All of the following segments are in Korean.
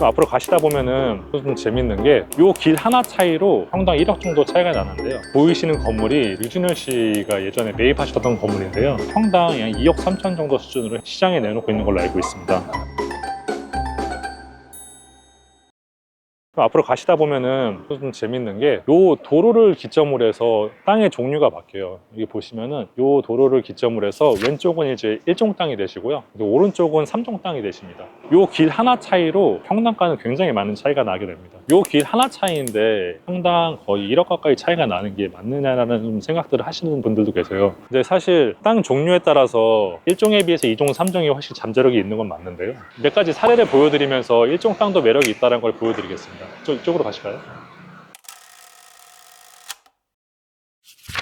앞으로 가시다 보면은 좀 재밌는 게 이 길 하나 차이로 평당 1억 정도 차이가 나는데요. 보이시는 건물이 류준열 씨가 예전에 매입하셨던 건물인데요. 평당 약 2억 3천 정도 수준으로 시장에 내놓고 있는 걸로 알고 있습니다. 앞으로 가시다 보면은 좀 재밌는 게 이 도로를 기점으로 해서 땅의 종류가 바뀌어요. 여기 보시면은 이 도로를 기점으로 해서 왼쪽은 이제 1종 땅이 되시고요, 오른쪽은 3종 땅이 되십니다. 이 길 하나 차이로 평당가는 굉장히 많은 차이가 나게 됩니다. 이 길 하나 차이인데 평당 거의 1억 가까이 차이가 나는 게 맞느냐라는 생각들을 하시는 분들도 계세요. 근데 사실 땅 종류에 따라서 1종에 비해서 2종, 3종이 훨씬 잠재력이 있는 건 맞는데요. 몇 가지 사례를 보여드리면서 1종 땅도 매력이 있다는 걸 보여드리겠습니다. 이쪽으로 가실까요?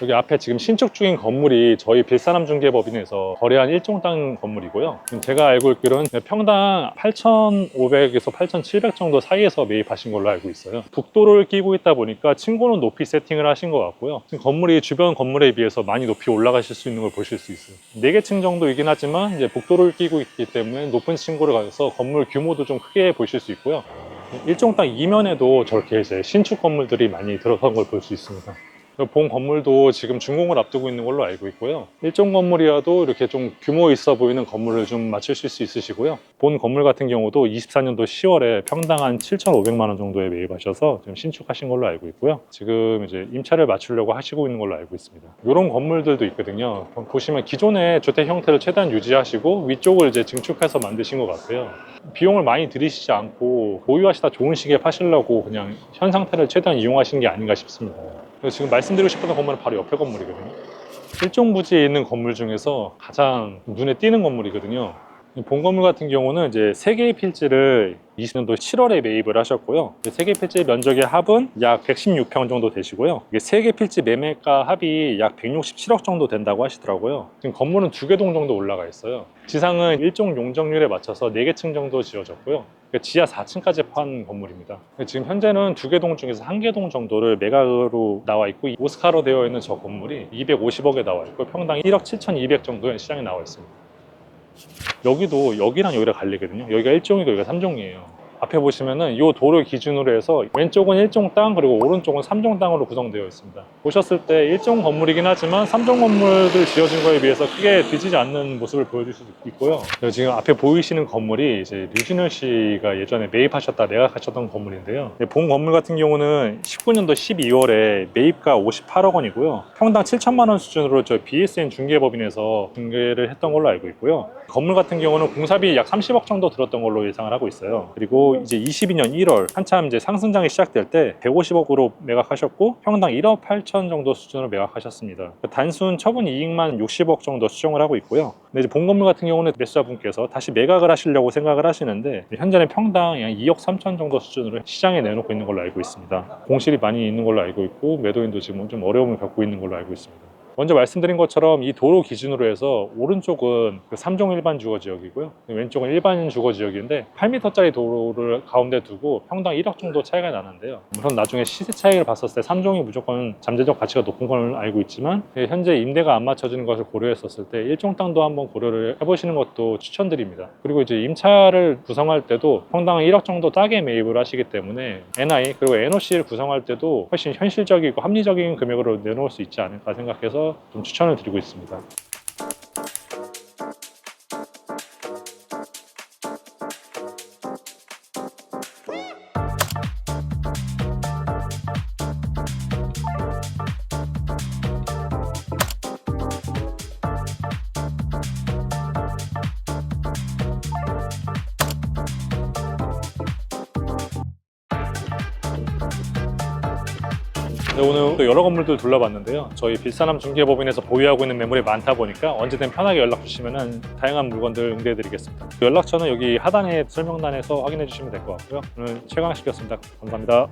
여기 앞에 지금 신축 중인 건물이 저희 빌사남중개법인에서 거래한 1종 땅 건물이고요. 제가 알고 있기로는 평당 8,500에서 8,700 정도 사이에서 매입하신 걸로 알고 있어요. 북도로를 끼고 있다 보니까 층고는 높이 세팅을 하신 것 같고요. 지금 건물이 주변 건물에 비해서 많이 높이 올라가실 수 있는 걸 보실 수 있어요. 4개 층 정도이긴 하지만 이제 북도로를 끼고 있기 때문에 높은 층고를 가서 건물 규모도 좀 크게 보실 수 있고요. 1종 땅 이면에도 저렇게 이제 신축 건물들이 많이 들어간 걸 볼 수 있습니다. 본 건물도 지금 준공을 앞두고 있는 걸로 알고 있고요. 1종 건물이라도 이렇게 좀 규모 있어 보이는 건물을 좀 맞추실 수 있으시고요. 본 건물 같은 경우도 24년도 10월에 평당 한 7,500만 원 정도에 매입하셔서 지금 신축하신 걸로 알고 있고요. 지금 이제 임차를 맞추려고 하시고 있는 걸로 알고 있습니다. 이런 건물들도 있거든요. 보시면 기존의 주택 형태를 최대한 유지하시고 위쪽을 이제 증축해서 만드신 것 같아요. 비용을 많이 들이시지 않고 보유하시다 좋은 시기에 파시려고 그냥 현 상태를 최대한 이용하신 게 아닌가 싶습니다. 지금 말씀드리고 싶었던 건물은 바로 옆에 건물이거든요. 일종 부지에 있는 건물 중에서 가장 눈에 띄는 건물이거든요. 본 건물 같은 경우는 이제 3개의 필지를 20년도 7월에 매입을 하셨고요. 3개 필지 면적의 합은 약 116평 정도 되시고요. 이게 3개 필지 매매가 합이 약 167억 정도 된다고 하시더라고요. 지금 건물은 2개 동 정도 올라가 있어요. 지상은 1종 용적률에 맞춰서 4개 층 정도 지어졌고요. 지하 4층까지 판 건물입니다. 지금 현재는 2개 동 중에서 1개 동 정도를 매각으로 나와 있고, 오스카로 되어 있는 저 건물이 250억에 나와 있고 평당 1억 7,200 정도의 시장에 나와 있습니다. 여기도 여기랑 여기랑 갈리거든요. 여기가 1종이고 여기가 3종이에요. 앞에 보시면은 이 도로 기준으로 해서 왼쪽은 1종 땅, 그리고 오른쪽은 3종 땅으로 구성되어 있습니다. 보셨을 때 1종 건물이긴 하지만 3종 건물들 지어진 거에 비해서 크게 뒤지지 않는 모습을 보여줄 수 있고요. 지금 앞에 보이시는 건물이 이제 류준열 씨가 예전에 매입하셨다 매각하셨던 건물인데요. 본 건물 같은 경우는 19년도 12월에 매입가 58억 원이고요. 평당 7천만 원 수준으로 저 BSN 중개법인에서 중개를 했던 걸로 알고 있고요. 건물 같은 경우는 공사비 약 30억 정도 들었던 걸로 예상을 하고 있어요. 그리고 이제 22년 1월 한참 이제 상승장이 시작될 때 150억으로 매각하셨고 평당 1억 8천 정도 수준으로 매각하셨습니다. 단순 처분 이익만 60억 정도 수정을 하고 있고요. 근데 이제 본 건물 같은 경우는 매수자분께서 다시 매각을 하시려고 생각을 하시는데 현재는 평당 약 2억 3천 정도 수준으로 시장에 내놓고 있는 걸로 알고 있습니다. 공실이 많이 있는 걸로 알고 있고 매도인도 지금 좀 어려움을 겪고 있는 걸로 알고 있습니다. 먼저 말씀드린 것처럼 이 도로 기준으로 해서 오른쪽은 3종 일반 주거지역이고요, 왼쪽은 일반 주거지역인데 8m짜리 도로를 가운데 두고 평당 1억 정도 차이가 나는데요. 물론 나중에 시세 차익을 봤었을 때 3종이 무조건 잠재적 가치가 높은 걸 알고 있지만 현재 임대가 안 맞춰지는 것을 고려했었을 때 1종 땅도 한번 고려를 해보시는 것도 추천드립니다. 그리고 이제 임차를 구성할 때도 평당 1억 정도 싸게 매입을 하시기 때문에 NI 그리고 NOC를 구성할 때도 훨씬 현실적이고 합리적인 금액으로 내놓을 수 있지 않을까 생각해서 좀 추천을 드리고 있습니다. 네, 오늘 또 여러 건물들 둘러봤는데요. 저희 빌사남 중개법인에서 보유하고 있는 매물이 많다 보니까 언제든 편하게 연락 주시면 다양한 물건들 응대해 드리겠습니다. 연락처는 여기 하단의 설명란에서 확인해 주시면 될 것 같고요. 오늘 최강식이었습니다. 감사합니다.